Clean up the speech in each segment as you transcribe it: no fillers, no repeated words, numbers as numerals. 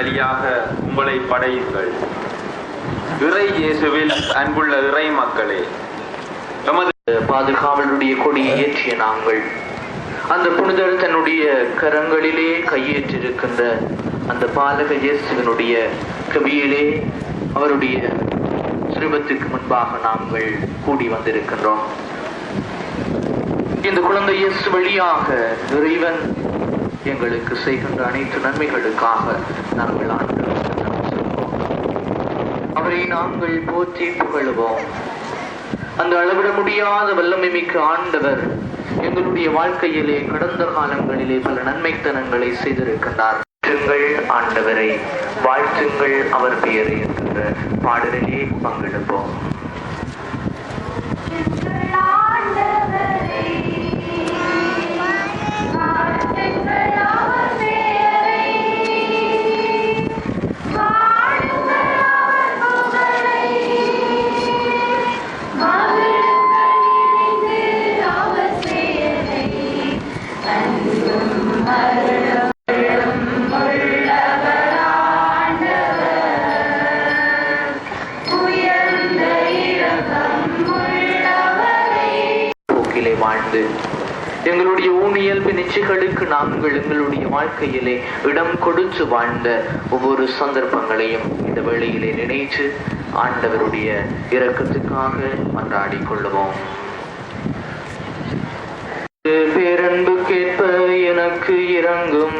வழியாக உங்களை படையுங்கள். இறை இயேசுவில் அன்புள்ள இறை மக்களே, நமது பாதுகாவலுடைய கொடியை ஏற்றிய நாங்கள் அந்த புனிதர் தன்னுடைய கரங்களிலே கையேற்றிருக்கின்ற அந்த பாலக இயேசுவினுடைய கவியிலே அவருடைய சிறுபத்துக்கு முன்பாக நாங்கள் கூடி வந்திருக்கின்றோம். இந்த குழந்தை இயேசு வழியாக இறைவன் எங்களுக்கு செய்கின்ற அனைத்து நன்மைகளுக்காக நாங்கள் அவரை நாங்கள் போற்றி புகழுவோம். அந்த அளவிட முடியாத வல்லமை மிக்க ஆண்டவர் எங்களுடைய வாழ்க்கையிலே கடந்த காலங்களிலே பல நன்மைத்தனங்களை செய்திருக்கின்றார். ஆண்டவரை வாழ்த்துங்கள் அவர் பெயரை என்கின்ற பாடலிலே பங்கெடுப்போம். வாழ்ந்து எங்களுடைய ஊனியல்பு நிச்சயங்களுக்கு நாங்கள் எங்களுடைய வாழ்க்கையிலே இடம் கொடுத்து வாழ்ந்த ஒவ்வொரு சந்தர்ப்பங்களையும் இந்த வேளையிலே நினைத்து ஆண்டவருடைய இரக்கத்துக்காக மன்றாடி கொள்ளுவோம். பேரன்பு கேட்ப எனக்கு இறங்கும்,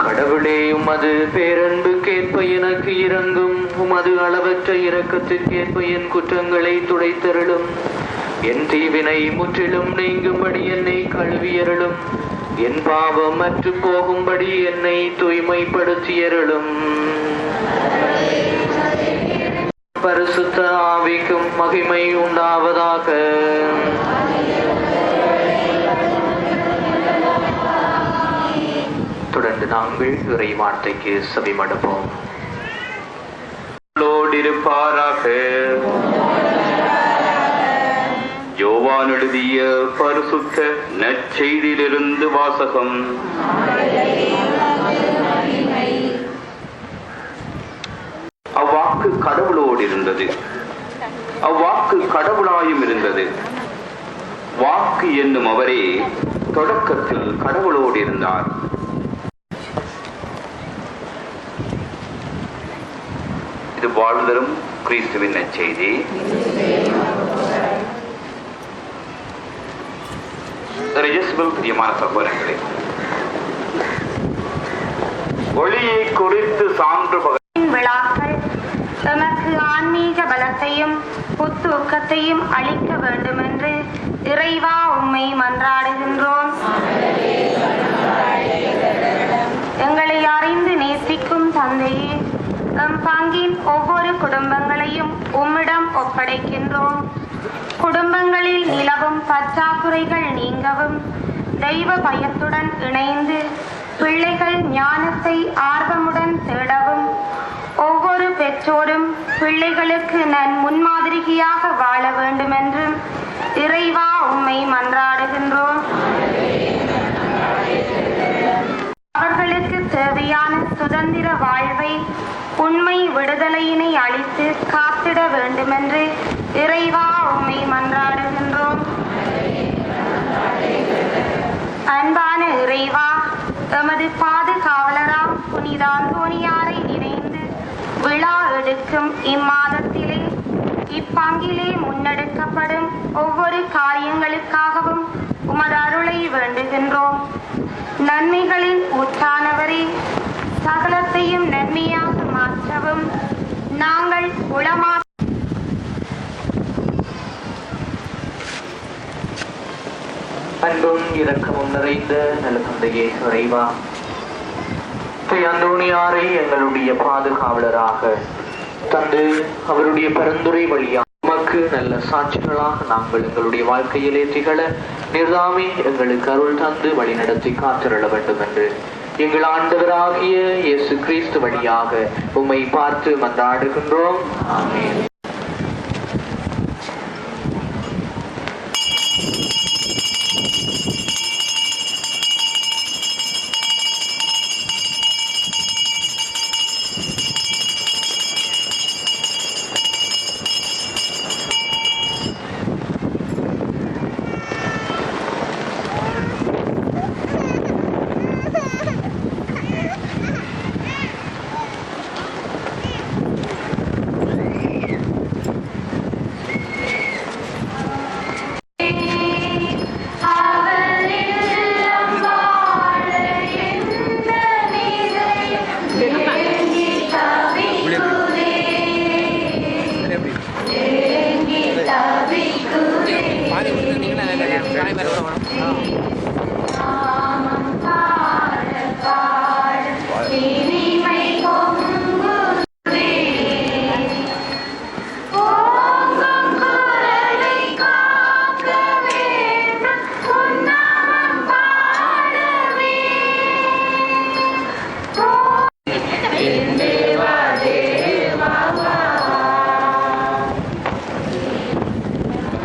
கடவுளே உமது பேரன்பு கேட்ப எனக்கு இறங்கும். உமது அளவற்ற இரக்கத்திற்கேற்ப என் குற்றங்களை துடைத்தருளும். என் தீவினை முற்றிலும் நீங்கும்படி என்னை கழுவியருளும். என் பாவம் அற்று போகும்படி என்னை தூய்மைப்படுத்தியருளும். பரிசுத்த ஆவிக்கும் மகிமை உண்டாவதாக. தொடர்ந்து நாங்கள் இறை வார்த்தைக்கு செவிமடுப்போம். இருப்பாராக. யோவான் எழுதிய பரிசுத்த நற்செய்தியிலிருந்து வாசகம். அவ்வாக்கு கடவுளோடு இருந்தது, அவ்வாக்கு கடவுளாயும் இருந்தது. வாக்கு என்னும் அவரே தொடக்கத்தில் கடவுளோடு இருந்தார். இது வாழ்ந்தரும் கிறிஸ்துவின் நற்செய்தி. பிரியமான சகோதரர்களே, ஒளியை குறித்து சான்று விழாக்கள் தமக்கு ஆன்மீக பலத்தையும் புத்தூக்கத்தையும் அளிக்க வேண்டும் என்று இறைவா உம்மை மன்றாடுகின்றோம். எங்களை அறிந்து நேசிக்கும் தந்தையே, எம் பங்கின் ஒவ்வொரு குடும்பங்களையும் உம்மிடம் ஒப்படைக்கின்றோம். குடும்பங்களில் நிலவும் பற்றாக்குறைகள் நீங்கவும், தெய்வ பயத்துடன் இணைந்து பிள்ளைகள் ஞானத்தை ஆர்வமுடன் தேடவும், ஒவ்வொரு பெற்றோரும் பிள்ளைகளுக்கு நன் முன்மாதிரியாக வாழ வேண்டும் என்றும் இறைவா உம்மை மன்றாடுகின்றோம். அவர்களுக்கு தேவையான சுதந்திர வாழ்வை, உண்மை விடுதலையினை அளித்து காத்திட வேண்டுமென்று இறைவா உம்மை மன்றாடுகின்றோம். அன்பான இறைவா, எமது பாதுகாவலராம் புனித அந்தோனியாரை நினைந்து விழா எடுக்கும் இம்மாதத்திலே இப்பங்கிலே முன்னெடுக்கப்படும் ஒவ்வொரு காரியங்களுக்காகவும் உமது அருளை வேண்டுகின்றோம். நன்மைகளின் ஊற்றானவரே, சகலத்தையும் நன்மையாக மாற்றவும் நாங்கள் உளமா அன்பும் இரக்கமும் நிறைந்த நல்ல தந்தையே இறைவா, அந்தோனியாரை எங்களுடைய பாதுகாவலராக தந்து அவருடைய பரிந்துரை வழியாக உமக்கு நல்ல சாட்சிகளாக நாங்கள் எங்களுடைய வாழ்க்கையிலே திகழ நிர்தாமே எங்களுக்கு அருள் தந்து வழி நடத்தி காத்திருள வேண்டும் என்று எங்கள் ஆண்டவராகிய இயேசு கிறிஸ்து வழியாக உம்மை பார்த்து மன்றாடுகின்றோம். ஆமென்.